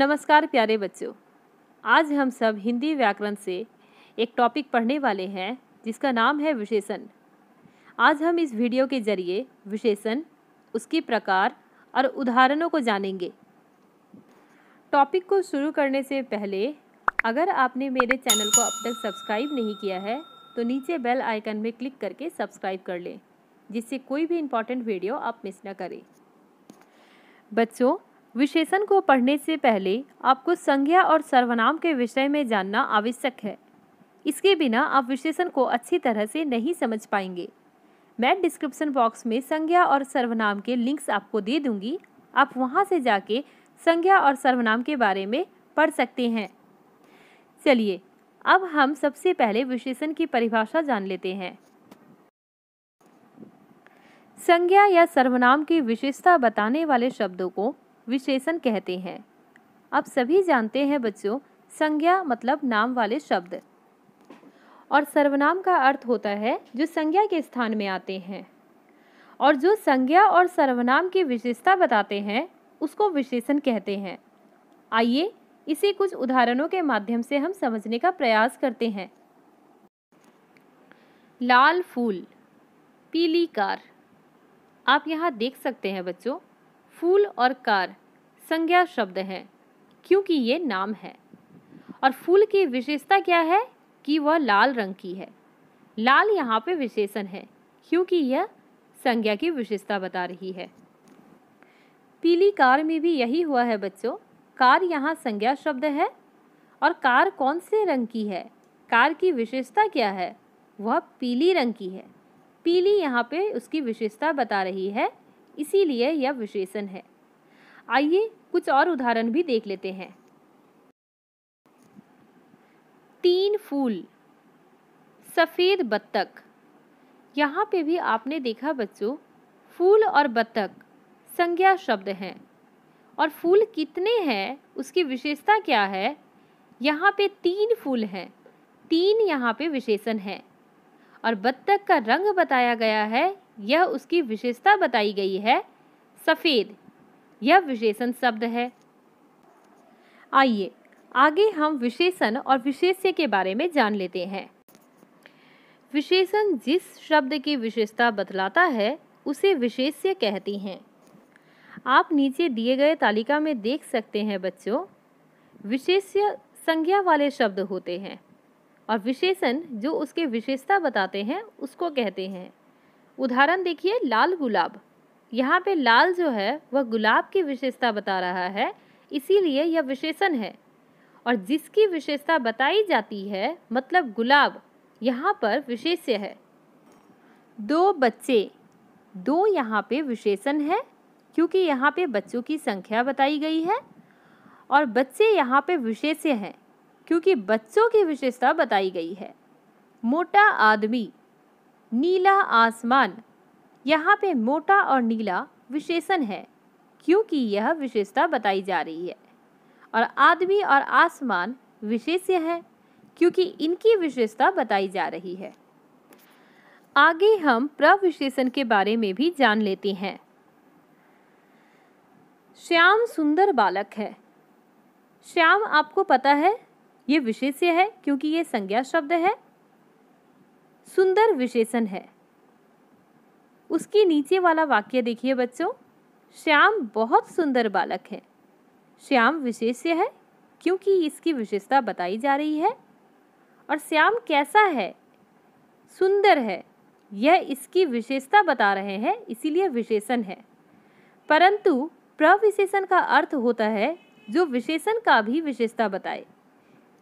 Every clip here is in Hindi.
नमस्कार प्यारे बच्चों। आज हम सब हिंदी व्याकरण से एक टॉपिक पढ़ने वाले हैं जिसका नाम है विशेषण। आज हम इस वीडियो के जरिए विशेषण, उसके प्रकार और उदाहरणों को जानेंगे। टॉपिक को शुरू करने से पहले अगर आपने मेरे चैनल को अब तक सब्सक्राइब नहीं किया है तो नीचे बेल आइकन में क्लिक करके सब्सक्राइब कर लें, जिससे कोई भी इम्पॉर्टेंट वीडियो आप मिस ना करें। बच्चों, विशेषण को पढ़ने से पहले आपको संज्ञा और सर्वनाम के विषय में जानना आवश्यक है। इसके बिना आप विशेषण को अच्छी तरह से नहीं समझ पाएंगे। मैं डिस्क्रिप्शन बॉक्स में संज्ञा और सर्वनाम के लिंक्स आपको दे दूंगी। आप वहां से जाके संज्ञा और सर्वनाम के बारे में पढ़ सकते हैं। चलिए, अब हम सबसे पहले विशेषण की परिभाषा जान लेते हैं। संज्ञा या सर्वनाम की विशेषता बताने वाले शब्दों को विशेषण कहते हैं। आप सभी जानते हैं बच्चों, संज्ञा मतलब नाम वाले शब्द और सर्वनाम का अर्थ होता है जो संज्ञा के स्थान में आते हैं, और जो संज्ञा और सर्वनाम की विशेषता बताते हैं उसको विशेषण कहते हैं। आइए इसे कुछ उदाहरणों के माध्यम से हम समझने का प्रयास करते हैं। लाल फूल, पीली कार। आप यहाँ देख सकते हैं बच्चों, फूल और कार संज्ञा शब्द हैं क्योंकि ये नाम है, और फूल की विशेषता क्या है कि वह लाल रंग की है। लाल यहाँ पे विशेषण है क्योंकि यह संज्ञा की विशेषता बता रही है। पीली कार में भी यही हुआ है बच्चों। कार यहाँ संज्ञा शब्द है, और कार कौन से रंग की है, कार की विशेषता क्या है, वह पीली रंग की है। पीली यहाँ पे उसकी विशेषता बता रही है, इसीलिए यह विशेषण है। आइए कुछ और उदाहरण भी देख लेते हैं। 3 फूल, सफेद बत्तख। यहाँ पे भी आपने देखा बच्चों, फूल और बत्तख संज्ञा शब्द हैं, और फूल कितने हैं उसकी विशेषता क्या है। यहाँ पे 3 फूल हैं, 3 यहाँ पे विशेषण है, और बत्तख का रंग बताया गया है, यह उसकी विशेषता बताई गई है सफेद, यह विशेषण शब्द है। आइए आगे हम विशेषण और विशेष्य के बारे में जान लेते हैं। विशेषण जिस शब्द की विशेषता बतलाता है उसे विशेष्य कहते हैं। आप नीचे दिए गए तालिका में देख सकते हैं बच्चों, विशेष्य संज्ञा वाले शब्द होते हैं और विशेषण जो उसके विशेषता बताते हैं उसको कहते हैं। उदाहरण देखिए, लाल गुलाब। यहाँ पे लाल जो है वह गुलाब की विशेषता बता रहा है, इसीलिए यह विशेषण है, और जिसकी विशेषता बताई जाती है मतलब गुलाब, यहाँ पर विशेष्य है। 2 बच्चे, 2 यहाँ पे विशेषण है क्योंकि यहाँ पे बच्चों की संख्या बताई गई है, और बच्चे यहाँ पे विशेष्य हैं क्योंकि बच्चों की विशेषता बताई गई है। मोटा आदमी, नीला आसमान। यहाँ पे मोटा और नीला विशेषण है क्योंकि यह विशेषता बताई जा रही है, और आदमी और आसमान विशेष्य है क्योंकि इनकी विशेषता बताई जा रही है। आगे हम प्रविशेषण के बारे में भी जान लेते हैं। श्याम सुंदर बालक है। श्याम आपको पता है ये विशेष्य है क्योंकि ये संज्ञा शब्द है। सुंदर विशेषण है। उसके नीचे वाला वाक्य देखिए बच्चों, श्याम बहुत सुंदर बालक है। श्याम विशेष्य है क्योंकि इसकी विशेषता बताई जा रही है, और श्याम कैसा है, सुंदर है, यह इसकी विशेषता बता रहे हैं, इसीलिए विशेषण है। परंतु प्रविशेषण का अर्थ होता है जो विशेषण का भी विशेषता बताए।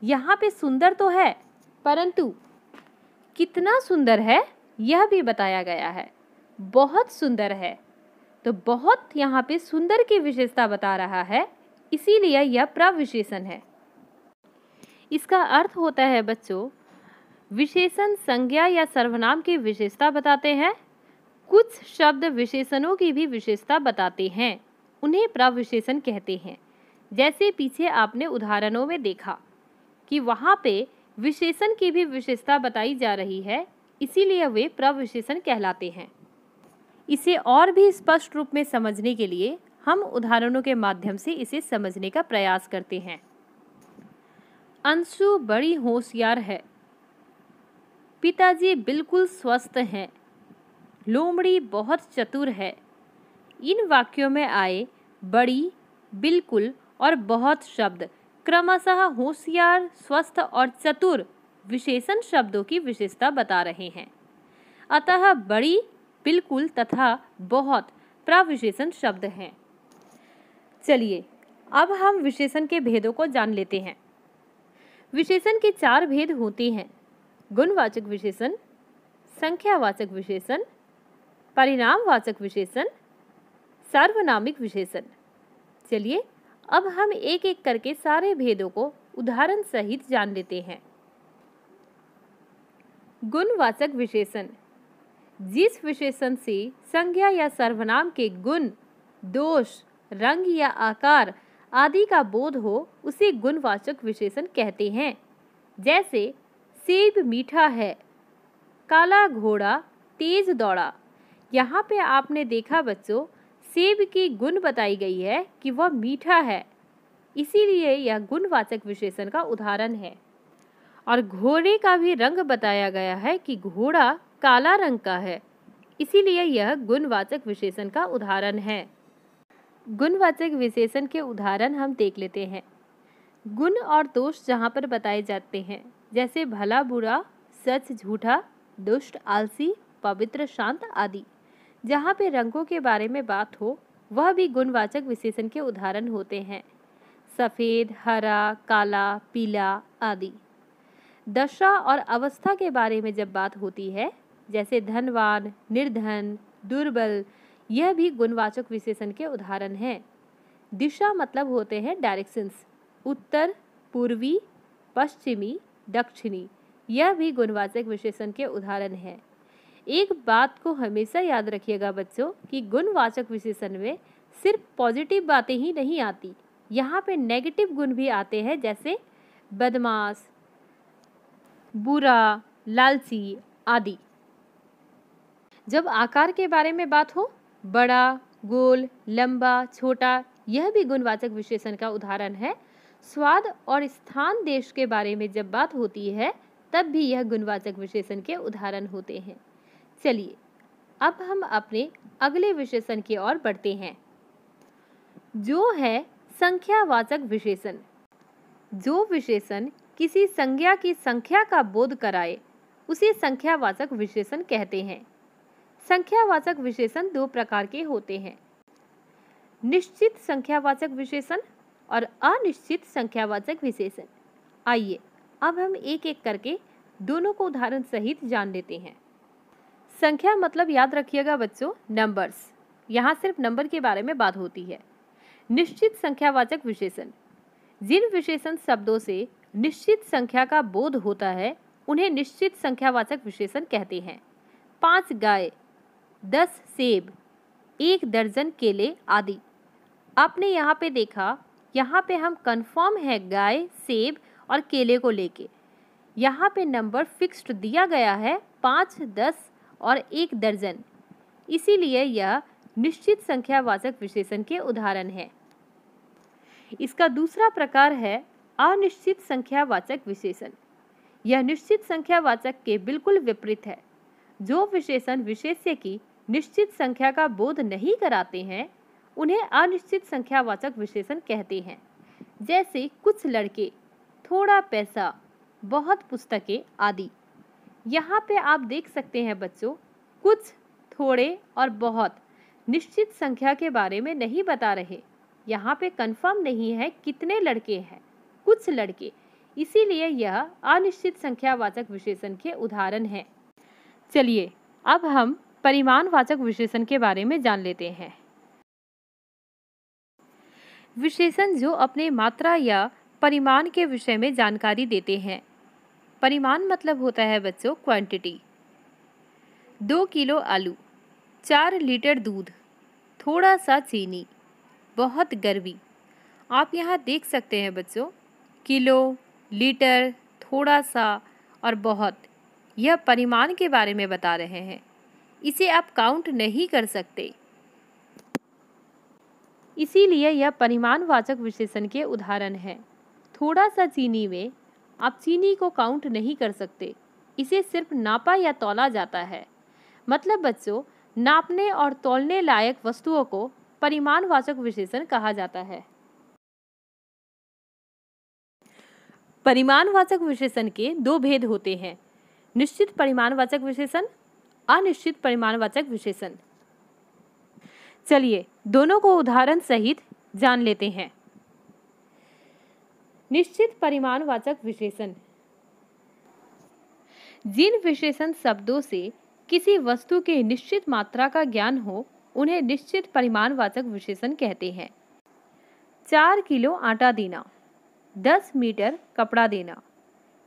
यहाँ पे सुंदर तो है, परंतु कितना सुंदर है यह भी बताया गया है। बहुत सुंदर है, तो बहुत यहाँ पे सुंदर की विशेषता बता रहा है, इसीलिए यह प्रविशेषण है। इसका अर्थ होता है बच्चों, विशेषण संज्ञा या सर्वनाम की विशेषता बताते हैं। कुछ शब्द विशेषणों की भी विशेषता बताते हैं, उन्हें प्रविशेषण कहते हैं। जैसे पीछे आपने उदाहरणों में देखा कि वहाँ पे विशेषण की भी विशेषता बताई जा रही है, इसीलिए वे प्रविशेषण कहलाते हैं। इसे और भी स्पष्ट रूप में समझने के लिए हम उदाहरणों के माध्यम से इसे समझने का प्रयास करते हैं। अंशु बड़ी होशियार है। पिताजी बिल्कुल स्वस्थ हैं। लोमड़ी बहुत चतुर है। इन वाक्यों में आए बड़ी, बिल्कुल और बहुत शब्द क्रमशः होशियार, स्वस्थ और चतुर विशेषण शब्दों की विशेषता बता रहे हैं। अतः बड़ी, बिल्कुल तथा बहुत प्रविशेषण शब्द हैं। चलिए अब हम विशेषण के भेदों को जान लेते हैं। विशेषण के 4 भेद होते हैं: गुणवाचक विशेषण, संख्यावाचक विशेषण, परिणामवाचक विशेषण, सार्वनामिक विशेषण। चलिए अब हम एक एक करके सारे भेदों को उदाहरण सहित जान लेते हैं। गुणवाचक विशेषण: जिस विशेषण से संज्ञा या सर्वनाम के गुण, दोष, रंग या आकार आदि का बोध हो उसे गुणवाचक विशेषण कहते हैं। जैसे सेब मीठा है, काला घोड़ा तेज दौड़ा। यहाँ पे आपने देखा बच्चों, सेब की गुण बताई गई है कि वह मीठा है, इसीलिए यह गुणवाचक विशेषण का उदाहरण है। और घोड़े का भी रंग बताया गया है कि घोड़ा काला रंग का है, इसीलिए यह गुणवाचक विशेषण का उदाहरण है। गुणवाचक विशेषण के उदाहरण हम देख लेते हैं। गुण और दोष जहाँ पर बताए जाते हैं, जैसे भला बुरा, सच झूठा, दुष्ट आलसी, पवित्र शांत आदि। जहाँ पे रंगों के बारे में बात हो वह भी गुणवाचक विशेषण के उदाहरण होते हैं। सफ़ेद, हरा, काला, पीला आदि। दशा और अवस्था के बारे में जब बात होती है, जैसे धनवान, निर्धन, दुर्बल, यह भी गुणवाचक विशेषण के उदाहरण हैं। दिशा मतलब होते हैं डायरेक्शंस, उत्तर, पूर्वी, पश्चिमी, दक्षिणी, यह भी गुणवाचक विशेषण के उदाहरण हैं। एक बात को हमेशा याद रखिएगा बच्चों कि गुणवाचक विशेषण में सिर्फ पॉजिटिव बातें ही नहीं आती, यहाँ पे नेगेटिव गुण भी आते हैं, जैसे बदमाश, बुरा, लालची आदि। जब आकार के बारे में बात हो, बड़ा, गोल, लंबा, छोटा, यह भी गुणवाचक विशेषण का उदाहरण है। स्वाद और स्थान देश के बारे में जब बात होती है तब भी यह गुणवाचक विशेषण के उदाहरण होते हैं। चलिए अब हम अपने अगले विशेषण की ओर बढ़ते हैं, जो है संख्यावाचक विशेषण। जो विशेषण किसी संज्ञा की संख्या का बोध कराए उसे संख्यावाचक विशेषण कहते हैं। संख्यावाचक विशेषण 2 प्रकार के होते हैं: निश्चित संख्यावाचक विशेषण और अनिश्चित संख्यावाचक विशेषण। आइए अब हम एक एक करके दोनों को उदाहरण सहित जान लेते हैं। संख्या मतलब याद रखिएगा बच्चों, नंबर्स। यहाँ सिर्फ नंबर के बारे में बात होती है। निश्चित संख्यावाचक विशेषण: जिन विशेषण शब्दों से निश्चित संख्या का बोध होता है उन्हें निश्चित संख्यावाचक विशेषण कहते हैं। 5 गाय, 10 सेब, 1 दर्जन केले आदि। आपने यहाँ पे देखा, यहाँ पे हम कंफर्म है गाय, सेब और केले को लेके। यहाँ पे नंबर फिक्स्ड दिया गया है 5, 10 और 1 दर्जन, इसीलिए यह निश्चित संख्यावाचक विशेषण के उदाहरण है। इसका दूसरा प्रकार है अनिश्चित संख्यावाचक विशेषण। यह निश्चित संख्यावाचक के बिल्कुल विपरीत है। जो विशेषण विशेष्य की निश्चित संख्या का बोध नहीं कराते हैं उन्हें अनिश्चित संख्यावाचक विशेषण कहते हैं। जैसे कुछ लड़के, थोड़ा पैसा, बहुत पुस्तकें आदि। यहाँ पे आप देख सकते हैं बच्चों, कुछ, थोड़े और बहुत निश्चित संख्या के बारे में नहीं बता रहे। यहाँ पे कंफर्म नहीं है कितने लड़के हैं, कुछ लड़के, इसीलिए यह अनिश्चित संख्यावाचक विशेषण के उदाहरण हैं। चलिए अब हम परिमाणवाचक विशेषण के बारे में जान लेते हैं। विशेषण जो अपने मात्रा या परिमाण के विषय में जानकारी देते हैं। परिमाण मतलब होता है बच्चों क्वांटिटी। 2 किलो आलू, 4 लीटर दूध, थोड़ा सा चीनी, बहुत गर्मी। आप यहाँ देख सकते हैं बच्चों, किलो, लीटर, थोड़ा सा और बहुत, यह परिमाण के बारे में बता रहे हैं। इसे आप काउंट नहीं कर सकते। इसीलिए यह परिमाणवाचक विशेषण के उदाहरण है। थोड़ा सा चीनी में आप चीनी को काउंट नहीं कर सकते, इसे सिर्फ नापा या तौला जाता है। मतलब बच्चों, नापने और तौलने लायक वस्तुओं को परिमाणवाचक विशेषण कहा जाता है। परिमाणवाचक विशेषण के दो भेद होते हैं, निश्चित परिमाणवाचक विशेषण, अनिश्चित परिमाणवाचक विशेषण। चलिए दोनों को उदाहरण सहित जान लेते हैं। निश्चित परिमाणवाचक विशेषण, जिन विशेषण शब्दों से किसी वस्तु के निश्चित मात्रा का ज्ञान हो उन्हें निश्चित परिमाणवाचक विशेषण कहते हैं। 4 किलो आटा देना, 10 मीटर कपड़ा देना।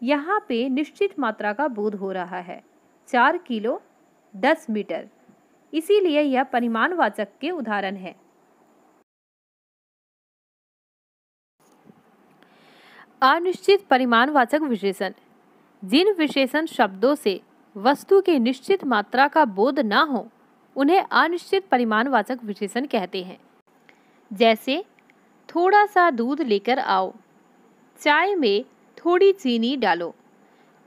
यहाँ पे निश्चित मात्रा का बोध हो रहा है, 4 किलो 10 मीटर, इसीलिए यह परिमाणवाचक के उदाहरण है। अनिश्चित परिमाणवाचक विशेषण, जिन विशेषण शब्दों से वस्तु के निश्चित मात्रा का बोध ना हो उन्हें अनिश्चित परिमाणवाचक विशेषण कहते हैं। जैसे थोड़ा सा दूध लेकर आओ, चाय में थोड़ी चीनी डालो।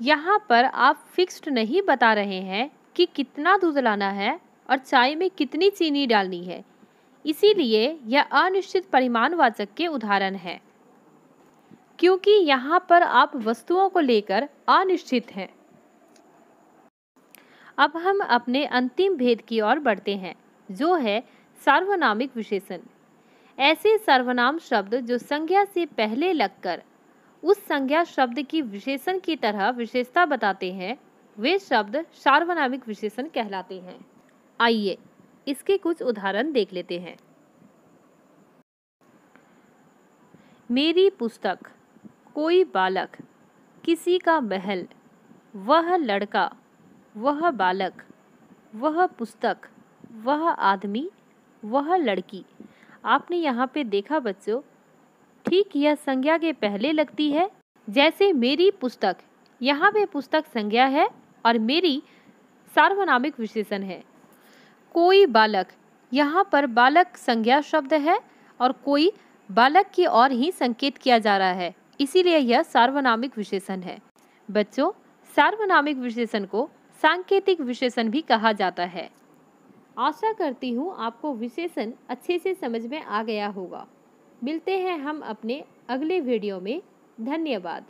यहाँ पर आप फिक्स्ड नहीं बता रहे हैं कि कितना दूध लाना है और चाय में कितनी चीनी डालनी है, इसीलिए यह अनिश्चित परिमाणवाचक के उदाहरण है, क्योंकि यहाँ पर आप वस्तुओं को लेकर अनिश्चित हैं। अब हम अपने अंतिम भेद की ओर बढ़ते हैं, जो है सार्वनामिक विशेषण। ऐसे सर्वनाम शब्द जो संज्ञा से पहले लगकर उस संज्ञा शब्द की विशेषण की तरह विशेषता बताते हैं, वे शब्द सार्वनामिक विशेषण कहलाते हैं। आइए इसके कुछ उदाहरण देख लेते हैं। मेरी पुस्तक, कोई बालक, किसी का महल, वह लड़का, वह बालक, वह पुस्तक, वह आदमी, वह लड़की। आपने यहाँ पे देखा बच्चों, ठीक यह संज्ञा के पहले लगती है। जैसे मेरी पुस्तक, यहाँ पे पुस्तक संज्ञा है और मेरी सार्वनामिक विशेषण है। कोई बालक, यहाँ पर बालक संज्ञा शब्द है और कोई बालक की ओर ही संकेत किया जा रहा है, इसीलिए यह सार्वनामिक विशेषण है। बच्चों, सार्वनामिक विशेषण को सांकेतिक विशेषण भी कहा जाता है। आशा करती हूँ आपको विशेषण अच्छे से समझ में आ गया होगा। मिलते हैं हम अपने अगले वीडियो में। धन्यवाद।